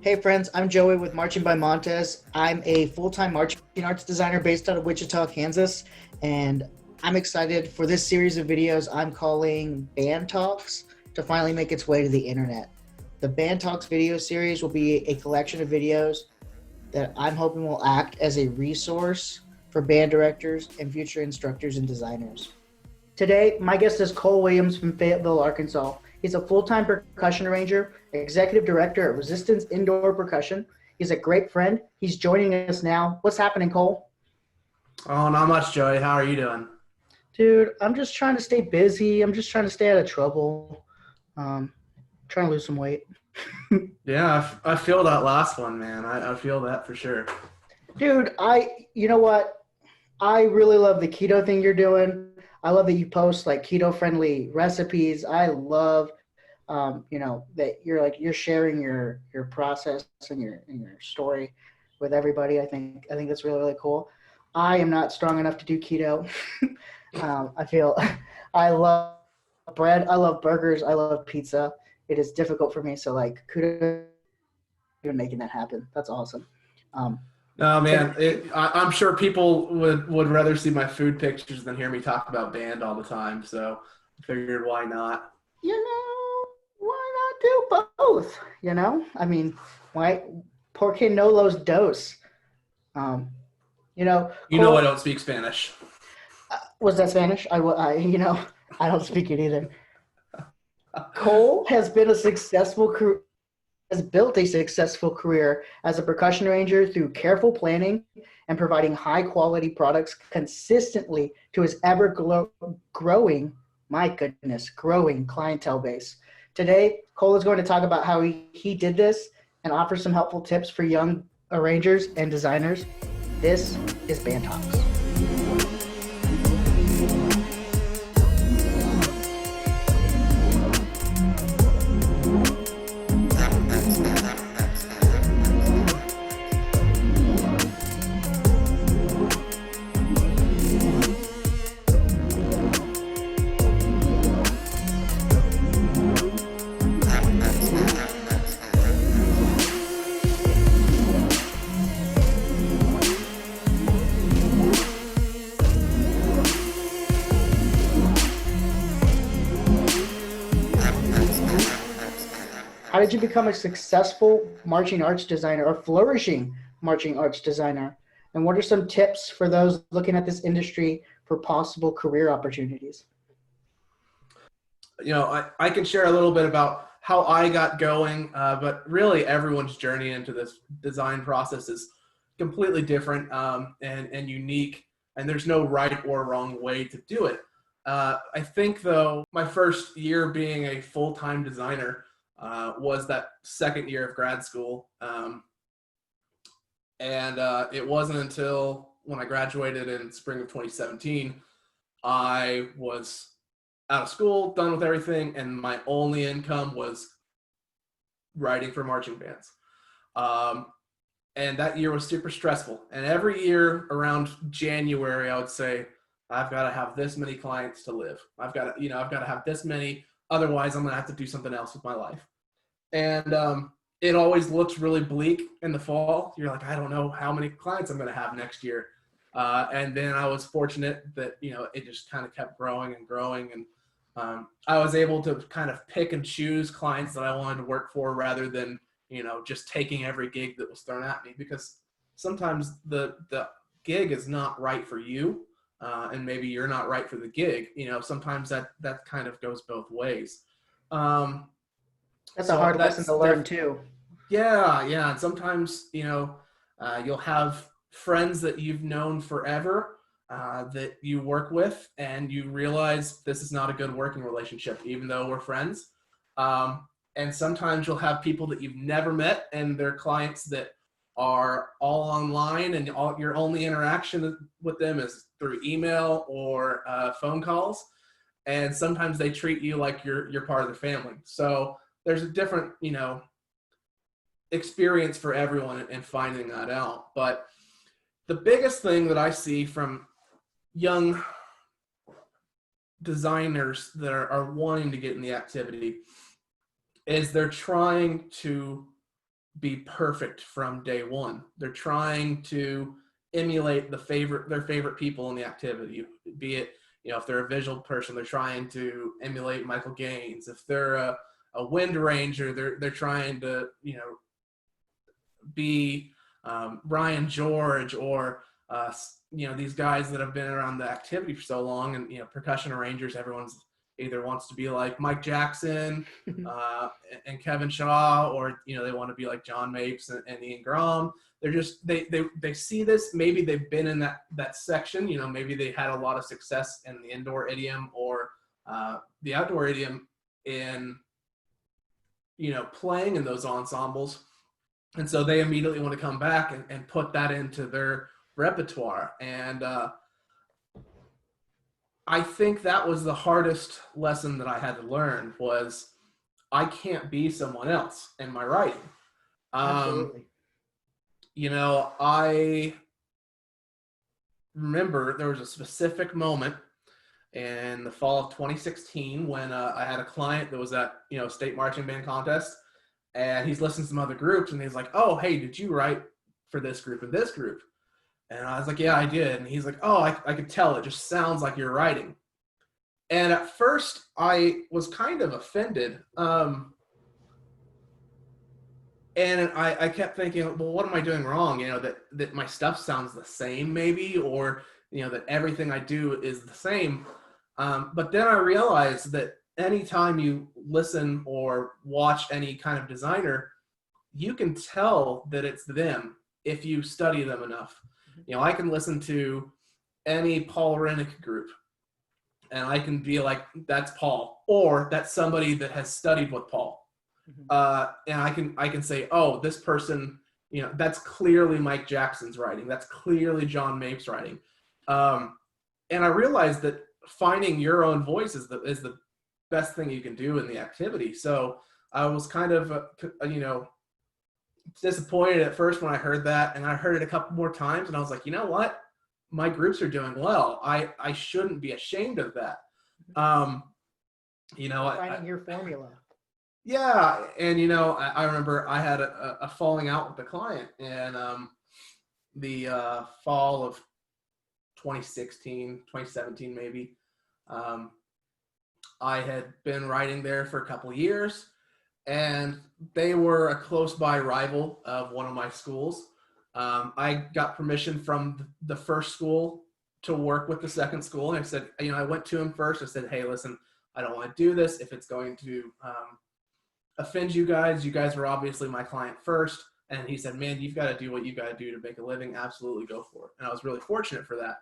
Hey friends, I'm Joey with Marching by Montes. I'm a full-time marching arts designer based out of Wichita, Kansas, and I'm excited for this series of videos I'm calling Band Talks to finally make its way to the internet. The Band Talks video series will be a collection of videos that I'm hoping will act as a resource for band directors and future instructors and designers. Today, my guest is Cole Williams from Fayetteville, Arkansas. He's a full-time percussion arranger, executive director at Resistance Indoor Percussion. He's a great friend. He's joining us now. What's happening, Cole? Oh, not much, Joey. How are you doing? Dude, I'm just trying to stay busy. I'm just trying to stay out of trouble. Trying to lose some weight. Yeah, I feel that last one, man. I feel that for sure. Dude, you know what? I really love the keto thing you're doing. I love that you post like keto-friendly recipes. I love, that you're sharing your process and your story with everybody. I think that's really, really cool. I am not strong enough to do keto. I feel I love bread. I love burgers. I love pizza. It is difficult for me. So like, kudos for making that happen. That's awesome. Um, No, so man. I'm sure people would rather see my food pictures than hear me talk about band all the time. So I figured, why not? why not do both? I mean, why? Porque no los dos? Um, You know I Cole, don't speak Spanish. was that Spanish? I don't speak it either. Cole has built a successful career as a percussion arranger through careful planning and providing high quality products consistently to his growing, my goodness, growing clientele base. Today, Cole is going to talk about how he did this and offer some helpful tips for young arrangers and designers. This is Band Talks. How did you become a successful marching arts designer or flourishing marching arts designer? And what are some tips for those looking at this industry for possible career opportunities? I can share a little bit about how I got going, but really everyone's journey into this design process is completely different and unique, and there's no right or wrong way to do it. I think, though, my first year being a full-time designer was that second year of grad school. And it wasn't until when I graduated in spring of 2017, I was out of school, done with everything, and my only income was writing for marching bands. And that year was super stressful. And every year around January, I would say, I've got to have this many clients to live. I've got to have this many. Otherwise, I'm going to have to do something else with my life. And it always looks really bleak in the fall. You're like, I don't know how many clients I'm going to have next year. And then I was fortunate that, it just kind of kept growing and growing. And I was able to kind of pick and choose clients that I wanted to work for rather than, just taking every gig that was thrown at me, because sometimes the gig is not right for you. And maybe you're not right for the gig. Sometimes that kind of goes both ways. That's a hard lesson to learn too. Yeah. And sometimes, you'll have friends that you've known forever that you work with, and you realize this is not a good working relationship, even though we're friends. And sometimes you'll have people that you've never met, and they're clients that are all online, and your only interaction with them is through email or phone calls. And sometimes they treat you like you're part of the family. So there's a different, experience for everyone in finding that out. But the biggest thing that I see from young designers that are wanting to get in the activity is they're trying to be perfect from day one. They're trying to emulate their favorite people in the activity, be it, if they're a visual person, they're trying to emulate Michael Gaines. If they're a wind ranger, they're trying to, be Ryan George, or these guys that have been around the activity for so long. And percussion arrangers, everyone's either wants to be like Mike Jackson and Kevin Shaw, or they want to be like John Mapes and Ian Grom. They're just they see this, maybe they've been in that section, maybe they had a lot of success in the indoor idiom or the outdoor idiom in playing in those ensembles. And so they immediately want to come back and put that into their repertoire. And I think that was the hardest lesson that I had to learn, was I can't be someone else in my writing. Absolutely. I remember there was a specific moment in the fall of 2016 when I had a client that was at, state marching band contest, and he's listening to some other groups, and he's like, "Oh, hey, did you write for this group and this group?" And I was like, "Yeah, I did." And he's like, "Oh, I could tell. It just sounds like you're writing." And at first I was kind of offended. And I kept thinking, well, what am I doing wrong? That my stuff sounds the same maybe, or, that everything I do is the same. But then I realized that anytime you listen or watch any kind of designer, you can tell that it's them if you study them enough. I can listen to any Paul Rennick group, and I can be like, that's Paul, or that's somebody that has studied with Paul. And I can say, oh, this person, that's clearly Mike Jackson's writing. That's clearly John Mapes' writing. And I realized that finding your own voice is the best thing you can do in the activity. So I was kind of, disappointed at first when I heard that, and I heard it a couple more times, and I was like, you know what? My groups are doing well. I shouldn't be ashamed of that. Finding your formula. Yeah, and I remember I had a falling out with the client in the fall of 2016, 2017 maybe. I had been writing there for a couple of years, and they were a close by rival of one of my schools. I got permission from the first school to work with the second school, and I said, I went to him first. I said, hey, listen, I don't want to do this if it's going to offend you guys. You guys were obviously my client first. And he said, man, you've got to do what you got to do to make a living. Absolutely go for it. And I was really fortunate for that.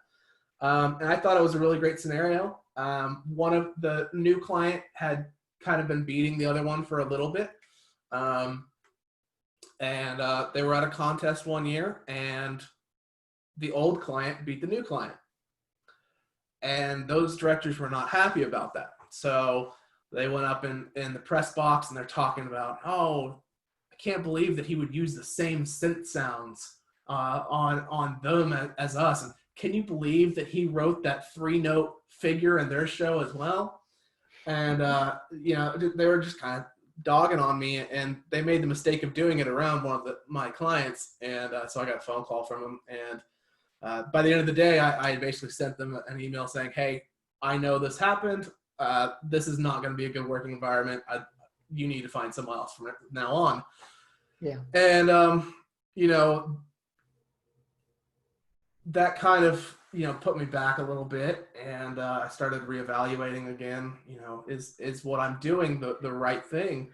And I thought it was a really great scenario. One of the new client had kind of been beating the other one for a little bit. And they were at a contest one year, and the old client beat the new client. And those directors were not happy about that. So they went up in the press box, and they're talking about, oh, I can't believe that he would use the same synth sounds on them as us. And can you believe that he wrote that 3-note figure in their show as well? And, they were just kind of dogging on me, and they made the mistake of doing it around one of my clients. And so I got a phone call from them. And by the end of the day, I basically sent them an email saying, hey, I know this happened. This is not going to be a good working environment. You need to find someone else from now on. Yeah. And, that kind of, put me back a little bit, and I started reevaluating again, is what I'm doing the right thing?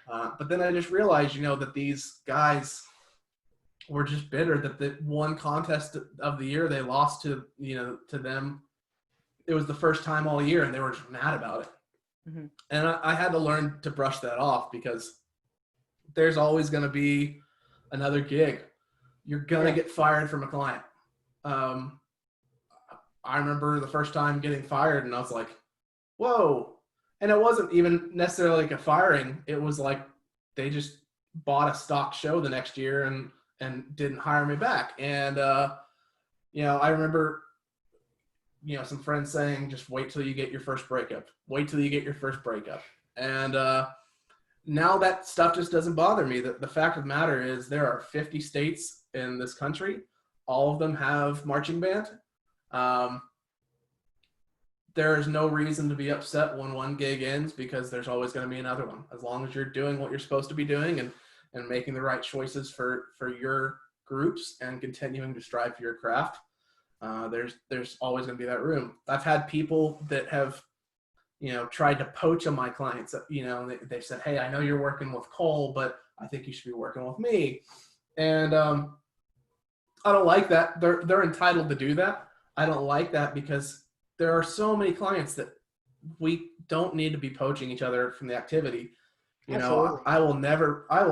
But then I just realized, that these guys were just bitter that the one contest of the year they lost to them. It was the first time all year, and they were just mad about it. Mm-hmm. And I had to learn to brush that off, because there's always going to be another gig. You're going to get fired from a client. I remember the first time getting fired, and I was like, whoa. And it wasn't even necessarily like a firing. It was like they just bought a stock show the next year and didn't hire me back. And, I remember, some friends saying, just wait till you get your first breakup. Wait till you get your first breakup. And, now that stuff just doesn't bother me. The fact of the matter is there are 50 states in this country. All of them have marching band. There is no reason to be upset when one gig ends, because there's always going to be another one. As long as you're doing what you're supposed to be doing and making the right choices for your groups and continuing to strive for your craft, there's always going to be that room. I've had people that have, tried to poach on my clients. They said, hey, I know you're working with Cole, but I think you should be working with me. And I don't like that. They're entitled to do that. I don't like that, because there are so many clients that we don't need to be poaching each other from the activity. Absolutely. I will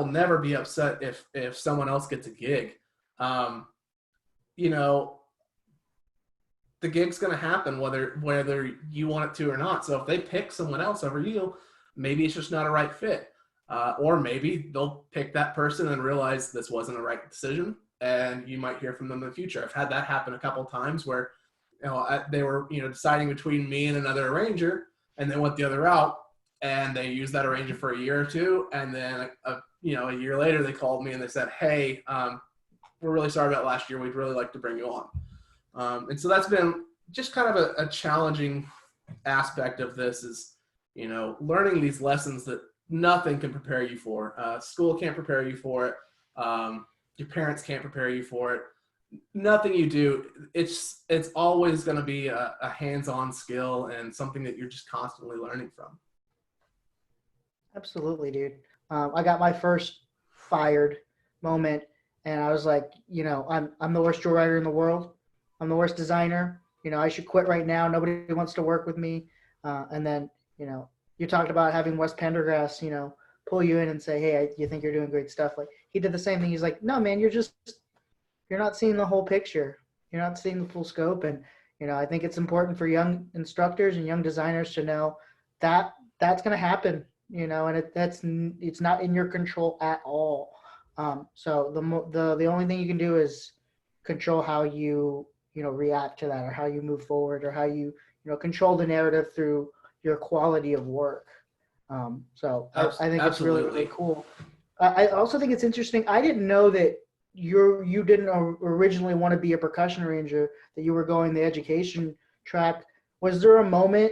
never be upset if someone else gets a gig. The gig's going to happen whether you want it to or not. So if they pick someone else over you, maybe it's just not a right fit. Or maybe they'll pick that person and realize this wasn't a right decision, and you might hear from them in the future. I've had that happen a couple of times where, they were, deciding between me and another arranger, and they went the other route, and they used that arranger for a year or two. And then, a year later, they called me and they said, hey, we're really sorry about last year. We'd really like to bring you on. And so that's been just kind of a challenging aspect of this, is, learning these lessons that nothing can prepare you for. School can't prepare you for it. Your parents can't prepare you for it. Nothing you do, it's always going to be a hands-on skill and something that you're just constantly learning from. Absolutely, dude. I got my first fired moment, and I was like, I'm the worst drill writer in the world. I'm the worst designer. I should quit right now. Nobody wants to work with me. And then, you talked about having Wes Pendergrass, pull you in and say, hey, you think you're doing great stuff. Like, he did the same thing. He's like, no, man, you're not seeing the whole picture. You're not seeing the full scope. And, I think it's important for young instructors and young designers to know that that's going to happen, and it's not in your control at all. So the only thing you can do is control how you, react to that, or how you move forward, or how you, control the narrative through your quality of work. So I think it's really, really cool. I also think it's interesting. I didn't know that you didn't originally want to be a percussion arranger, that you were going the education track. Was there a moment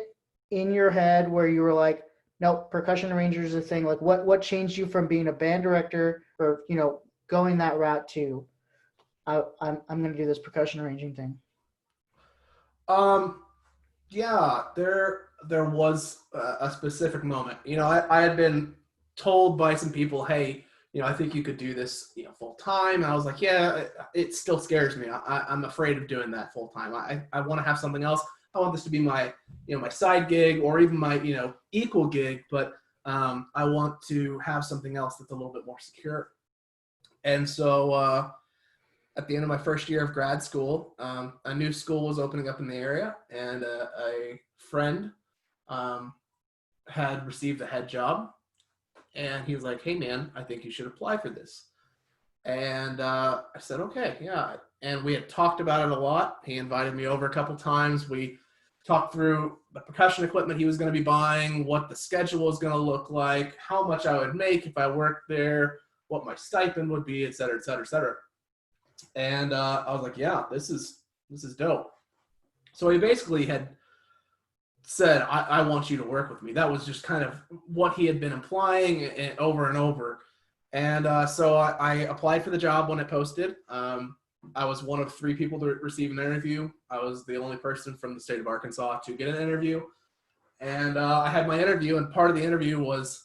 in your head where you were like, no, percussion arranger is a thing? Like, what changed you from being a band director, or, going that route to, I'm going to do this percussion arranging thing? Yeah, there was a specific moment. I had been told by some people, hey, I think you could do this, full time. And I was like, yeah, it still scares me. I'm afraid of doing that full time. I want to have something else. I want this to be my, my side gig, or even my, equal gig, but I want to have something else that's a little bit more secure. And so at the end of my first year of grad school, a new school was opening up in the area, and a friend had received a head job. And he was like, hey, man, I think you should apply for this. And I said, okay, yeah. And we had talked about it a lot. He invited me over a couple times. We talked through the percussion equipment he was going to be buying, what the schedule was going to look like, how much I would make if I worked there, what my stipend would be, et cetera, et cetera, et cetera. And I was like, yeah, this is dope. So he basically had said, I want you to work with me. That was just kind of what he had been implying over and over. And so I applied for the job when it posted. I was one of 3 people to receive an interview. I was the only person from the state of Arkansas to get an interview. And I had my interview, and part of the interview was,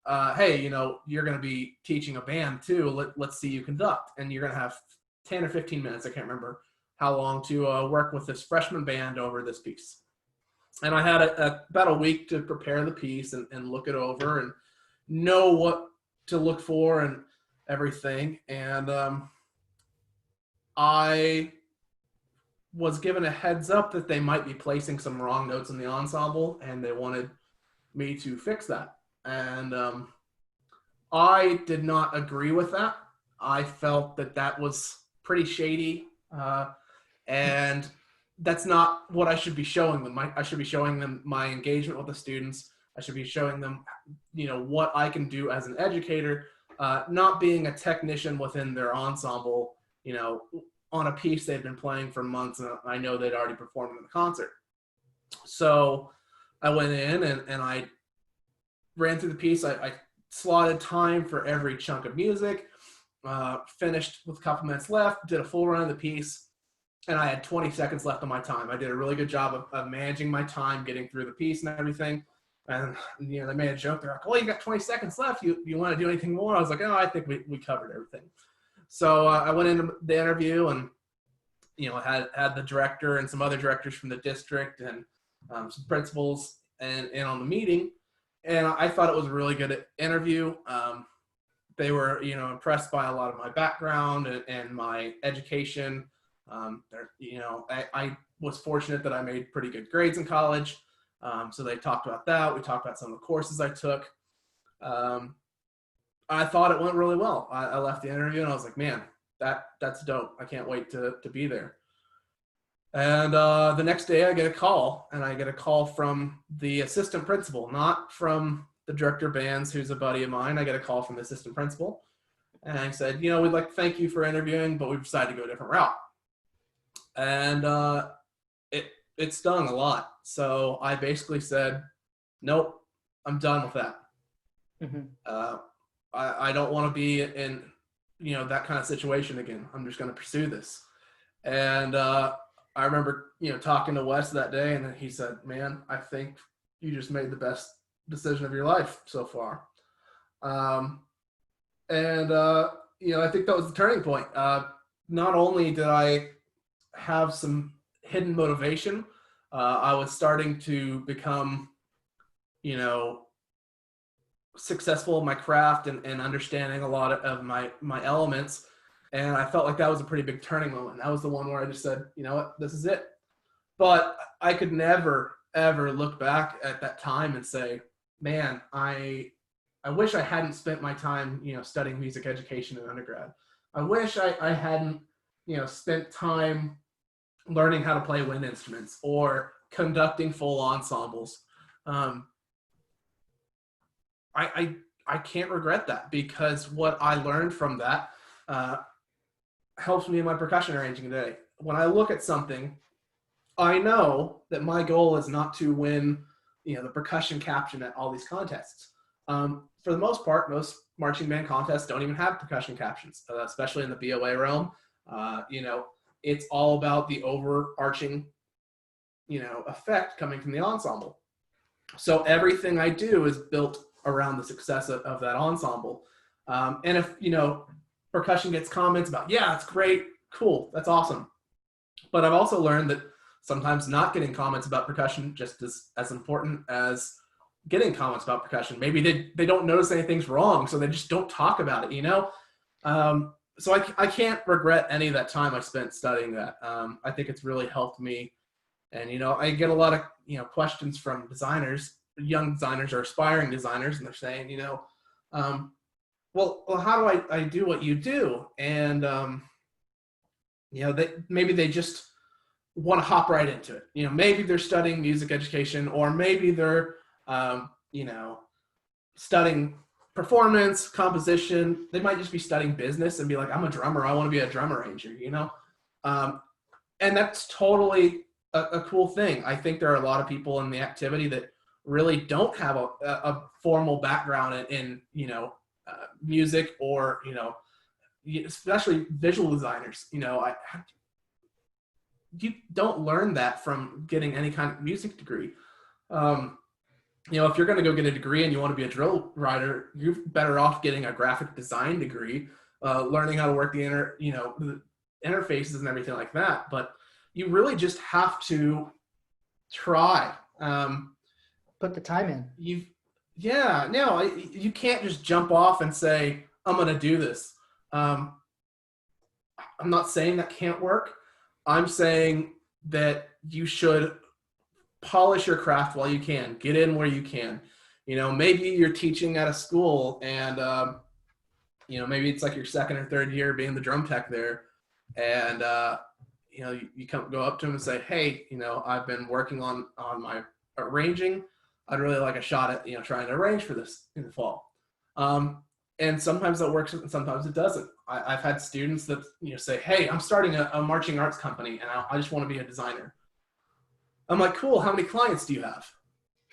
hey, you're going to be teaching a band too. Let's see you conduct. And you're going to have 10 or 15 minutes, I can't remember how long, to work with this freshman band over this piece. And I had about a week to prepare the piece and look it over and know what to look for and everything. And I was given a heads up that they might be placing some wrong notes in the ensemble, and they wanted me to fix that. And I did not agree with that. I felt that was pretty shady, and that's not what I should be showing them. I should be showing them my engagement with the students. I should be showing them, what I can do as an educator, not being a technician within their ensemble, on a piece they've been playing for months, and I know they'd already performed in the concert. So I went in and I ran through the piece. I slotted time for every chunk of music, finished with a couple minutes left, did a full run of the piece, and I had 20 seconds left on my time. I did a really good job of managing my time, getting through the piece and everything. And, they made a joke. They're like, well, you got 20 seconds left. You want to do anything more? I was like, oh, I think we covered everything. So I went into the interview and, had the director and some other directors from the district and some principals and on the meeting. And I thought it was a really good interview. They were, impressed by a lot of my background and my education. I was fortunate that I made pretty good grades in college. So they talked about that. We talked about some of the courses I took. I thought it went really well. I left the interview and I was like, man, that's dope. I can't wait to be there. And the next day I get a call, and I get a call from the assistant principal, not from the director of bands, who's a buddy of mine. I get a call from the assistant principal, and I said, we'd like to thank you for interviewing, but we've decided to go a different route. And it stung a lot. So I basically said, nope, I'm done with that. Mm-hmm. I don't want to be in, that kind of situation again. I'm just going to pursue this. And I remember, talking to Wes that day, and he said, man, I think you just made the best decision of your life so far. I think that was the turning point. Not only did I have some hidden motivation, I was starting to become, successful in my craft and understanding a lot of my elements. And I felt like that was a pretty big turning moment. That was the one where I just said, you know what, this is it. But I could never, ever look back at that time and say, man, I wish I hadn't spent my time, studying music education in undergrad. I wish I hadn't, spent time learning how to play wind instruments or conducting full ensembles. I can't regret that, because what I learned from that helps me in my percussion arranging today. When I look at something, I know that my goal is not to win, the percussion caption at all these contests. For the most part, most marching band contests don't even have percussion captions, especially in the BOA realm. It's all about the overarching, effect coming from the ensemble. So everything I do is built around the success of that ensemble. And if, percussion gets comments about, yeah, it's great, cool, that's awesome. But I've also learned that sometimes not getting comments about percussion just is as important as getting comments about percussion. Maybe they don't notice anything's wrong, so they just don't talk about it, So I can't regret any of that time I spent studying that. I think it's really helped me. And, I get a lot of, questions from designers, young designers or aspiring designers, and they're saying, well, how do I do what you do? And, maybe they just want to hop right into it. Maybe they're studying music education, or maybe they're, studying performance, composition. They might just be studying business and be like, I'm a drummer, I want to be a drum arranger, and that's totally a cool thing. I think there are a lot of people in the activity that really don't have a formal background in music, or especially visual designers. You don't learn that from getting any kind of music degree. If you're going to go get a degree and you want to be a drill writer, you're better off getting a graphic design degree, learning how to work the the interfaces and everything like that. But you really just have to try. Put the time in. You can't just jump off and say, I'm going to do this. I'm not saying that can't work. I'm saying that you should polish your craft while you can. Get in where you can. Maybe you're teaching at a school, and maybe it's like your second or third year being the drum tech there, and you go up to them and say, hey, I've been working on my arranging. I'd really like a shot at, trying to arrange for this in the fall. And sometimes that works and sometimes it doesn't. I've had students that, say, hey, I'm starting a marching arts company and I just want to be a designer. I'm like, cool, how many clients do you have?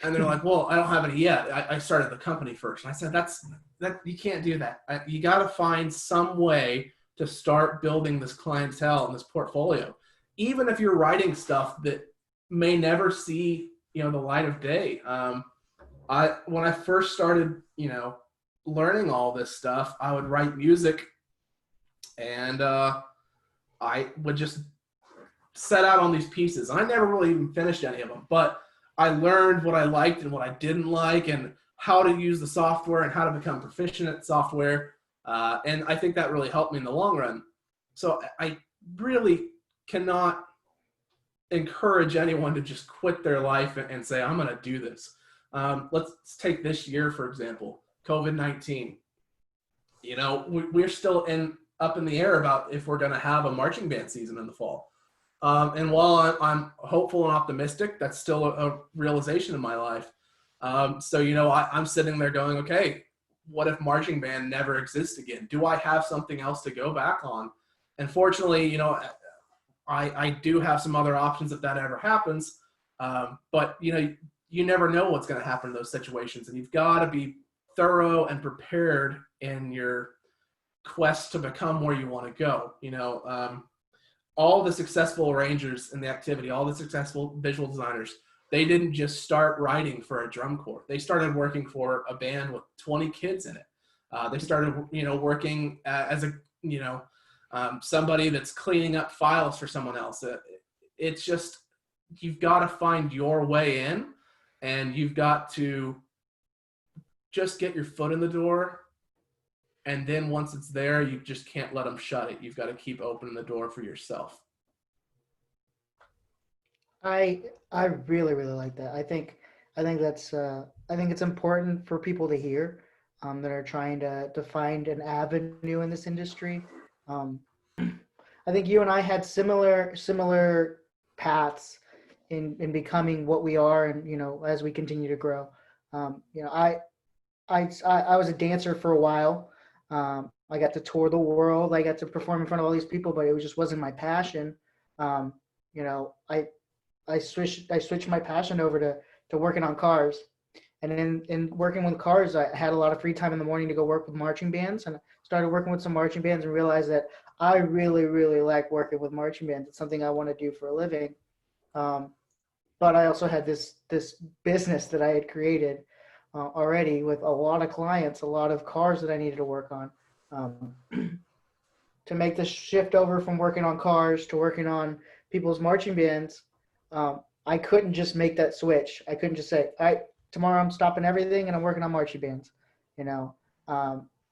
And they're like, well, I don't have any yet. I started the company first. And I said, that you can't do that. You got to find some way to start building this clientele and this portfolio. Even if you're writing stuff that may never see, the light of day. When I first started, learning all this stuff, I would write music and I would just set out on these pieces. And I never really even finished any of them, but I learned what I liked and what I didn't like and how to use the software and how to become proficient at software. And I think that really helped me in the long run. So I really cannot encourage anyone to just quit their life and say, I'm going to do this. Let's take this year, for example, COVID-19. We're still up in the air about if we're going to have a marching band season in the fall. And while I'm hopeful and optimistic, that's still a realization in my life. So, I'm sitting there going, okay, what if marching band never exists again? Do I have something else to go back on? And fortunately, I do have some other options if that ever happens. But, you never know what's going to happen in those situations. And you've got to be thorough and prepared in your quest to become where you want to go. All the successful arrangers in the activity, all the successful visual designers, they didn't just start writing for a drum corps. They started working for a band with 20 kids in it. They started, working as somebody that's cleaning up files for someone else. It's just, you've got to find your way in, and you've got to just get your foot in the door. And then once it's there, you just can't let them shut it. You've got to keep opening the door for yourself. I really like that. I think that's I think it's important for people to hear that are trying to find an avenue in this industry. I think you and I had similar paths in becoming what we are, and as we continue to grow. I was a dancer for a while. I got to tour the world. I got to perform in front of all these people, but it just wasn't my passion. I switched my passion over to working on cars, and in working with cars, I had a lot of free time in the morning to go work with marching bands, and started working with some marching bands and realized that I really like working with marching bands. It's something I want to do for a living. But I also had this business that I had created already with a lot of clients, a lot of cars that I needed to work on. To make the shift over from working on cars to working on people's marching bands, I couldn't just make that switch. I couldn't just say, all right, tomorrow I'm stopping everything and I'm working on marching bands.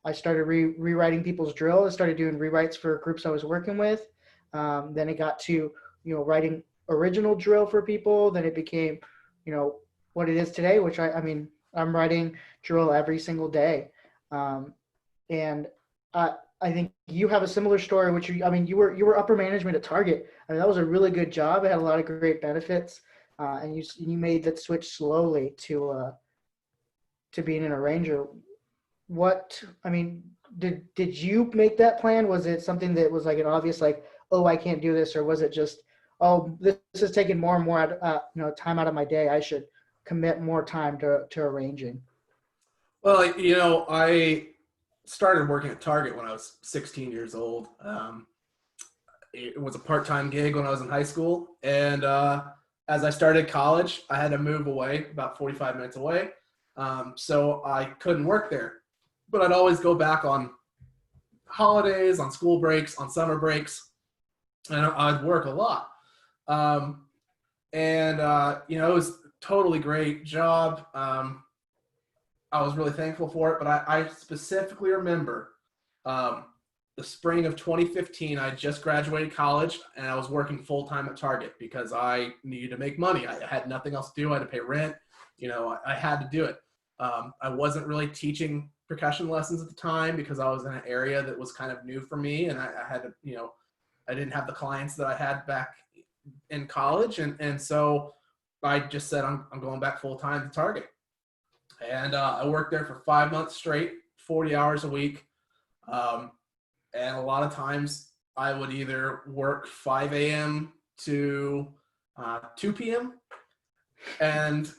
I started rewriting people's drill. I started doing rewrites for groups I was working with. Then it got to, writing original drill for people. Then it became, what it is today, which I'm writing drill every single day. And I think you have a similar story, which you were upper management at Target. That was a really good job. It had a lot of great benefits. And you made that switch slowly to being an arranger. Did you make that plan? Was it something that was like an obvious, like, oh, I can't do this? Or was it just, oh, this is taking more and more time out of my day. I should commit more time to arranging? Well, I started working at Target when I was 16 years old. It was a part-time gig when I was in high school. And as I started college, I had to move away, about 45 minutes away. So I couldn't work there. But I'd always go back on holidays, on school breaks, on summer breaks, and I'd work a lot. It was a totally great job. I was really thankful for it, but I specifically remember the spring of 2015, I just graduated college and I was working full-time at Target because I needed to make money. I had nothing else to do. I had to pay rent. I had to do it. I wasn't really teaching percussion lessons at the time because I was in an area that was kind of new for me, and I had to, I didn't have the clients that I had back in college. And so I just said, I'm going back full-time to Target. And I worked there for 5 months straight, 40 hours a week. And a lot of times I would either work 5 a.m. to 2 p.m. and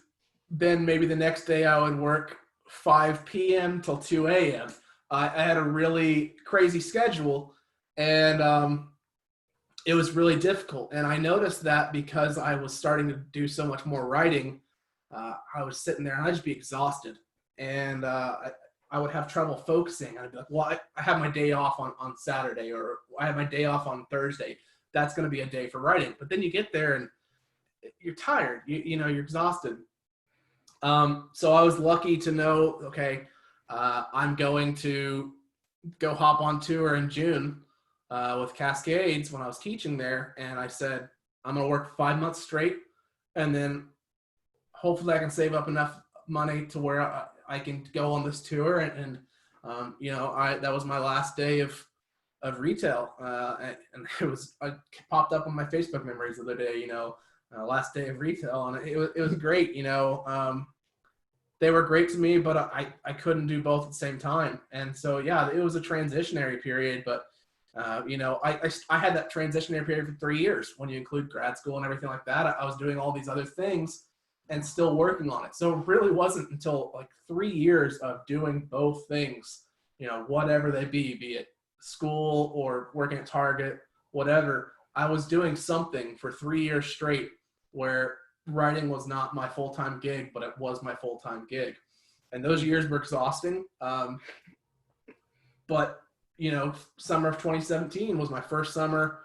then maybe the next day I would work 5 p.m. till 2 a.m. I had a really crazy schedule, and it was really difficult. And I noticed that because I was starting to do so much more writing, I was sitting there and I'd just be exhausted. And I would have trouble focusing. I'd be like, well, I have my day off on Saturday, or I have my day off on Thursday. That's going to be a day for writing. But then you get there and you're tired. You know, you're exhausted. So I was lucky to know, okay, I'm going to go hop on tour in June with Cascades when I was teaching there. And I said, I'm going to work 5 months straight. And then hopefully I can save up enough money to where I can go on this tour. And you know, that was my last day of retail. And I popped up on my Facebook memories the other day, you know, last day of retail. And it was great, you know. They were great to me, but I couldn't do both at the same time. And so, yeah, it was a transitionary period, but you know, I had that transitionary period for 3 years. When you include grad school and everything like that, I was doing all these other things and still working on it. So it really wasn't until like 3 years of doing both things, you know, whatever they be it school or working at Target, whatever, I was doing something for 3 years straight where writing was not my full-time gig, but it was my full-time gig. And those years were exhausting. But, you know, summer of 2017 was my first summer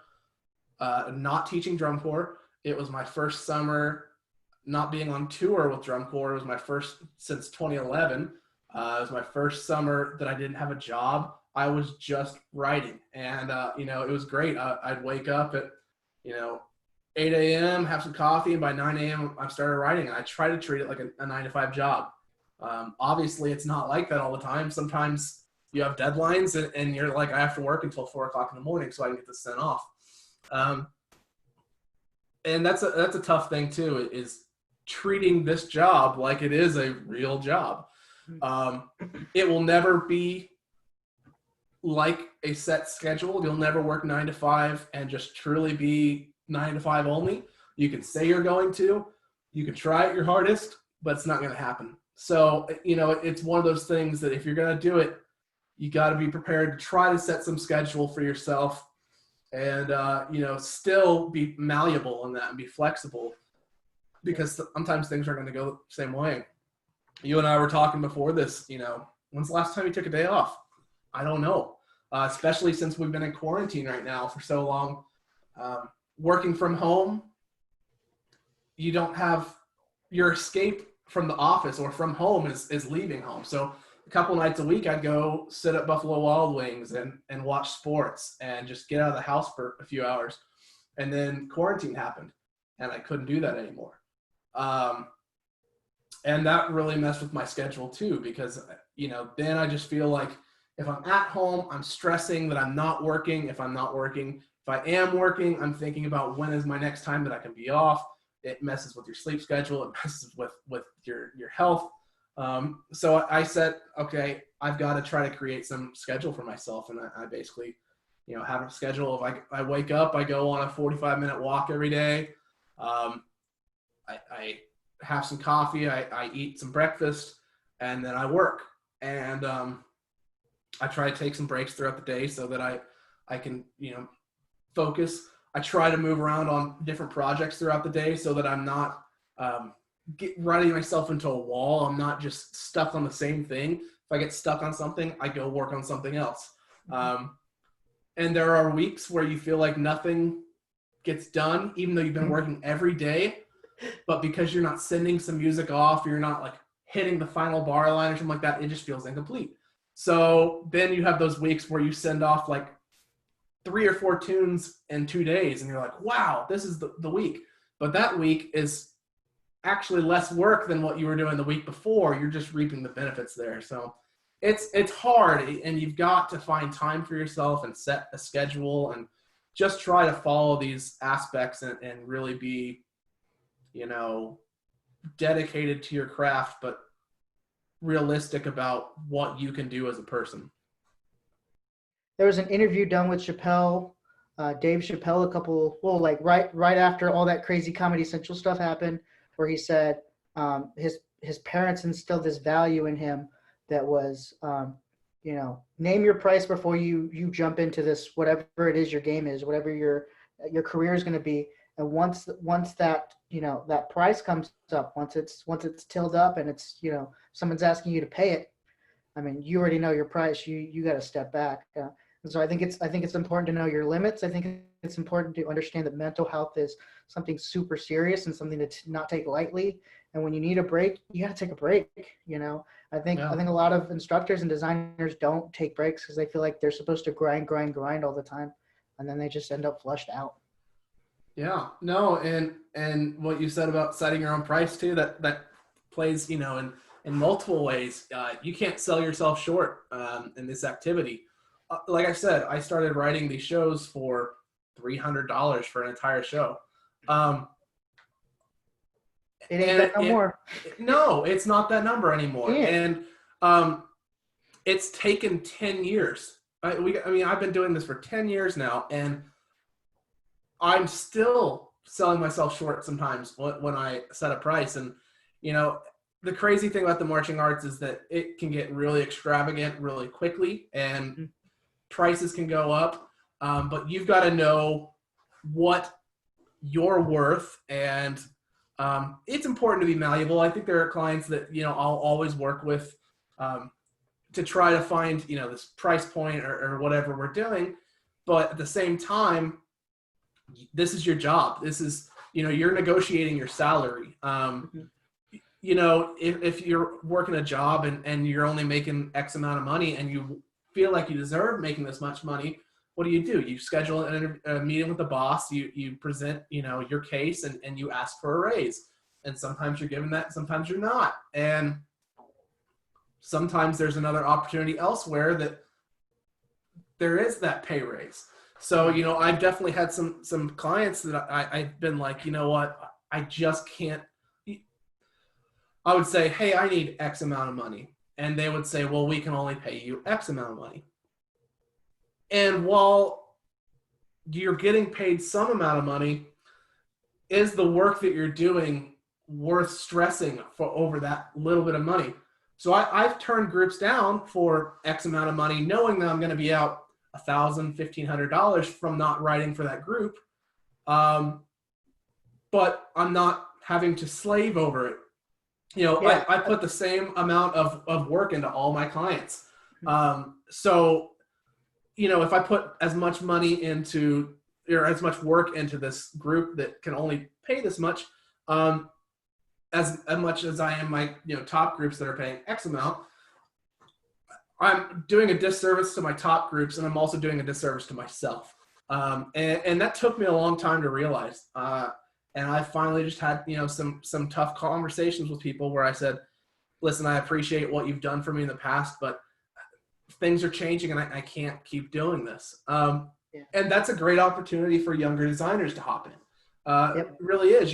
not teaching drum corps. It was my first summer not being on tour with drum corps. It was my first since 2011. It was my first summer that I didn't have a job. I was just writing. And, you know, it was great. I'd wake up at, you know, 8 a.m., have some coffee, and by 9 a.m. I started writing. And I try to treat it like a 9-to-5 job. Obviously, it's not like that all the time. Sometimes you have deadlines, and you're like, I have to work until 4 o'clock in the morning so I can get this sent off. And that's a tough thing too, is treating this job like it is a real job. It will never be like a set schedule. You'll never work 9 to 5 and just truly be 9 to 5 only. You can say you're going to, you can try it your hardest, but it's not going to happen. So, you know, it's one of those things that if you're going to do it, you got to be prepared to try to set some schedule for yourself and, you know, still be malleable in that and be flexible, because sometimes things aren't going to go the same way. You and I were talking before this, you know, when's the last time you took a day off? I don't know, especially since we've been in quarantine right now for so long. Working from home, you don't have your escape from the office or from home is leaving home. So a couple nights a week, I'd go sit at Buffalo Wild Wings and watch sports and just get out of the house for a few hours. And then quarantine happened and I couldn't do that anymore. And that really messed with my schedule too, because, you know, then I just feel like if I'm at home, I'm stressing that I'm not working. If I'm not working, if I am working, I'm thinking about when is my next time that I can be off. It messes with your sleep schedule. It messes with your health. So I said, okay, I've got to try to create some schedule for myself. And I basically, you know, have a schedule. If I wake up, I go on a 45-minute walk every day. I have some coffee, I eat some breakfast, and then I work. And I try to take some breaks throughout the day so that I can, you know, focus. I try to move around on different projects throughout the day so that I'm not running myself into a wall. I'm not just stuck on the same thing. If I get stuck on something, I go work on something else. And there are weeks where you feel like nothing gets done, even though you've been working every day. But because you're not sending some music off, you're not like hitting the final bar line or something like that, it just feels incomplete. So then you have those weeks where you send off like 3 or 4 tunes in 2 days, and you're like, wow, this is the week. But that week is actually less work than what you were doing the week before. You're just reaping the benefits there. So it's hard, and you've got to find time for yourself and set a schedule and just try to follow these aspects and really be, you know, dedicated to your craft, but realistic about what you can do as a person. There was an interview done with Chappelle, Dave Chappelle, like right after all that crazy Comedy Central stuff happened, where he said his parents instilled this value in him that was, name your price before you jump into this, whatever it is your game is, whatever your career is going to be. And once that that price comes up, once it's tilled up and it's someone's asking you to pay it, I mean, you already know your price. You got to step back. And so I think it's important to know your limits. I think it's important to understand that mental health is something super serious and something to not take lightly. And when you need a break, you got to take a break. I think a lot of instructors and designers don't take breaks because they feel like they're supposed to grind all the time, and then they just end up flushed out. Yeah, no, and what you said about setting your own price too, that plays, in multiple ways. You can't sell yourself short in this activity. Like I said, I started writing these shows for $300 for an entire show. It ain't that no more. No, it's not that number anymore. Yeah. And it's taken 10 years. I've been doing this for 10 years now, and I'm still selling myself short sometimes when I set a price. And, the crazy thing about the marching arts is that it can get really extravagant really quickly, and prices can go up. But you've got to know what you're worth, and it's important to be malleable. I think there are clients that, I'll always work with to try to find, this price point or whatever we're doing. But at the same time, this is your job. This is, you're negotiating your salary. If you're working a job and you're only making X amount of money and you feel like you deserve making this much money, what do? You schedule a meeting with the boss, you present, your case, and you ask for a raise. And sometimes you're given that, sometimes you're not. And sometimes there's another opportunity elsewhere that there is that pay raise. So, I've definitely had some clients that I've been like, you know what, I just can't. I would say, hey, I need X amount of money. And they would say, well, we can only pay you X amount of money. And while you're getting paid some amount of money, is the work that you're doing worth stressing for over that little bit of money? So I've turned groups down for X amount of money, knowing that I'm going to be out $1,000, $1,500 from not writing for that group. But I'm not having to slave over it. I put the same amount of work into all my clients. So, if I put as much money into, or as much work into this group that can only pay this much, as much as I am my, top groups that are paying X amount, I'm doing a disservice to my top groups, and I'm also doing a disservice to myself. And that took me a long time to realize. And I finally just had, some tough conversations with people where I said, listen, I appreciate what you've done for me in the past, but things are changing and I can't keep doing this. And that's a great opportunity for younger designers to hop in. It really is,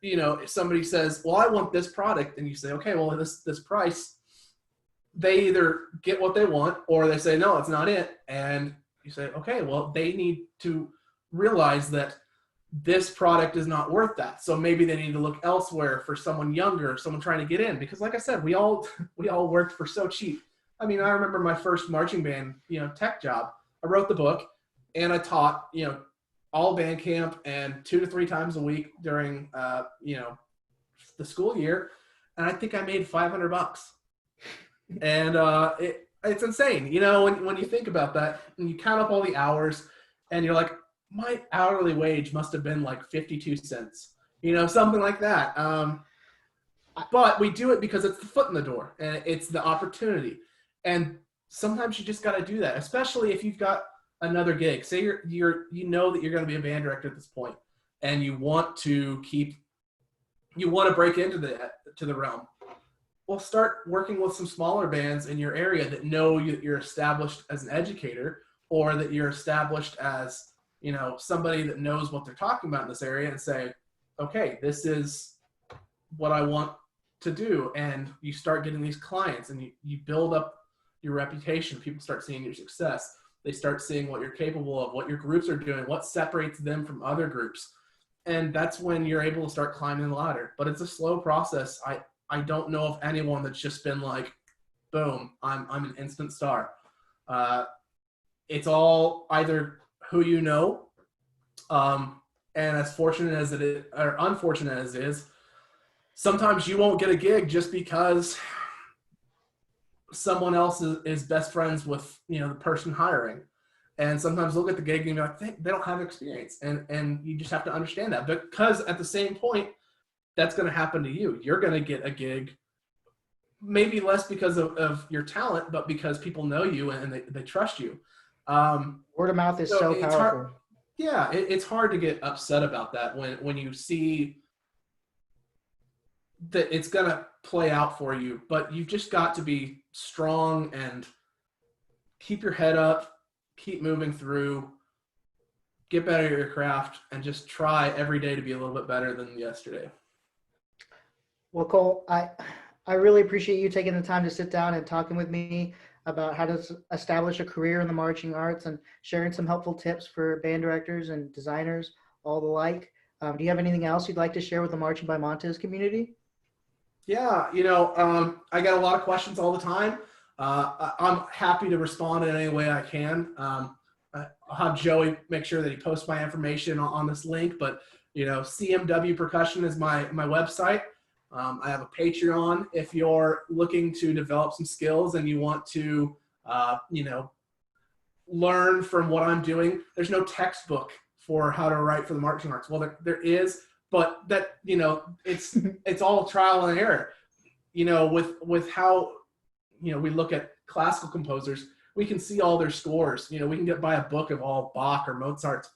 if somebody says, well, I want this product, and you say, okay, well, this price, they either get what they want or they say, no, it's not it. And you say, okay, well, they need to realize that this product is not worth that. So maybe they need to look elsewhere for someone younger, someone trying to get in. Because like I said, we all worked for so cheap. I mean, I remember my first marching band, tech job. I wrote the book and I taught, all band camp and 2 to 3 times a week during, the school year. And I think I made $500. And it's insane. When you think about that and you count up all the hours and you're like, my hourly wage must have been like 52 cents, something like that. But we do it because it's the foot in the door and it's the opportunity. And sometimes you just got to do that, especially if you've got another gig. Say that you're going to be a band director at this point and you want to break into the realm. Well, start working with some smaller bands in your area that know you're established as an educator, or that you're established as, somebody that knows what they're talking about in this area, and say, okay, this is what I want to do, and you start getting these clients, and you build up your reputation. People start seeing your success. They start seeing what you're capable of, what your groups are doing, what separates them from other groups. And that's when you're able to start climbing the ladder. But it's a slow process. I don't know of anyone that's just been like, boom, I'm an instant star. It's all either who you know, and as fortunate as it is, or unfortunate as it is, sometimes you won't get a gig just because someone else is best friends with, you know, the person hiring. And sometimes they'll get the gig and you're like, they don't have experience. And you just have to understand that, because at the same point, that's going to happen to you. You're going to get a gig, maybe less because of your talent, but because people know you and they trust you. Word of mouth is so powerful. Hard, yeah, it's hard to get upset about that when you see that it's going to play out for you, but you've just got to be strong and keep your head up, keep moving through, get better at your craft, and just try every day to be a little bit better than yesterday. Well, Cole, I really appreciate you taking the time to sit down and talking with me about how to establish a career in the marching arts and sharing some helpful tips for band directors and designers, all the like. Do you have anything else you'd like to share with the Marching by Montes community? Yeah, I get a lot of questions all the time. I'm happy to respond in any way I can. I'll have Joey make sure that he posts my information on this link, but, CMW Percussion is my website. I have a Patreon if you're looking to develop some skills and you want to, learn from what I'm doing. There's no textbook for how to write for the marching arts. Well, there is, but that, it's all trial and error. With how, we look at classical composers, we can see all their scores. We can buy a book of all Bach or Mozart's,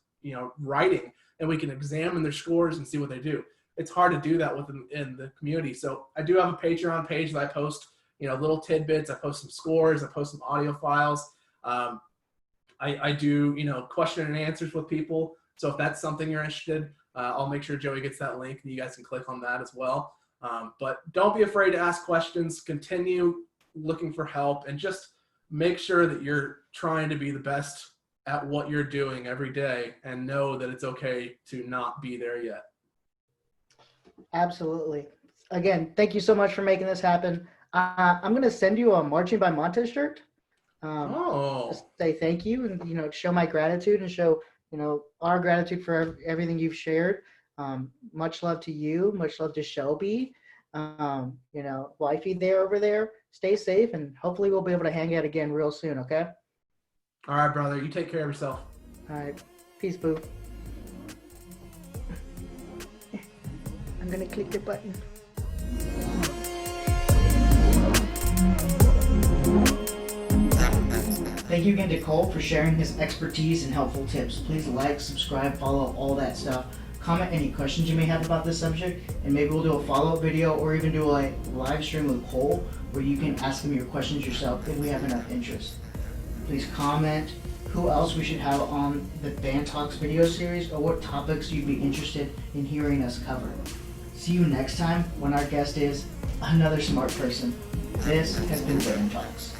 writing, and we can examine their scores and see what they do. It's hard to do that in the community. So I do have a Patreon page that I post, little tidbits. I post some scores. I post some audio files. I do, question and answers with people. So if that's something you're interested in, I'll make sure Joey gets that link and you guys can click on that as well. But don't be afraid to ask questions. Continue looking for help, and just make sure that you're trying to be the best at what you're doing every day, and know that it's okay to not be there yet. Absolutely. Again, thank you so much for making this happen. I'm going to send you a Marching by Montes shirt. Just say thank you and, show my gratitude and show, our gratitude for everything you've shared. Much love to you. Much love to Shelby. Wifey over there. Stay safe, and hopefully we'll be able to hang out again real soon, okay? All right, brother. You take care of yourself. All right. Peace, boo. I'm going to click the button. Thank you again to Cole for sharing his expertise and helpful tips. Please like, subscribe, follow, all that stuff. Comment any questions you may have about this subject, and maybe we'll do a follow-up video or even do a live stream with Cole where you can ask him your questions yourself if we have enough interest. Please comment who else we should have on the Band Talks video series, or what topics you'd be interested in hearing us cover. See you next time when our guest is another smart person. This has been Band Talks.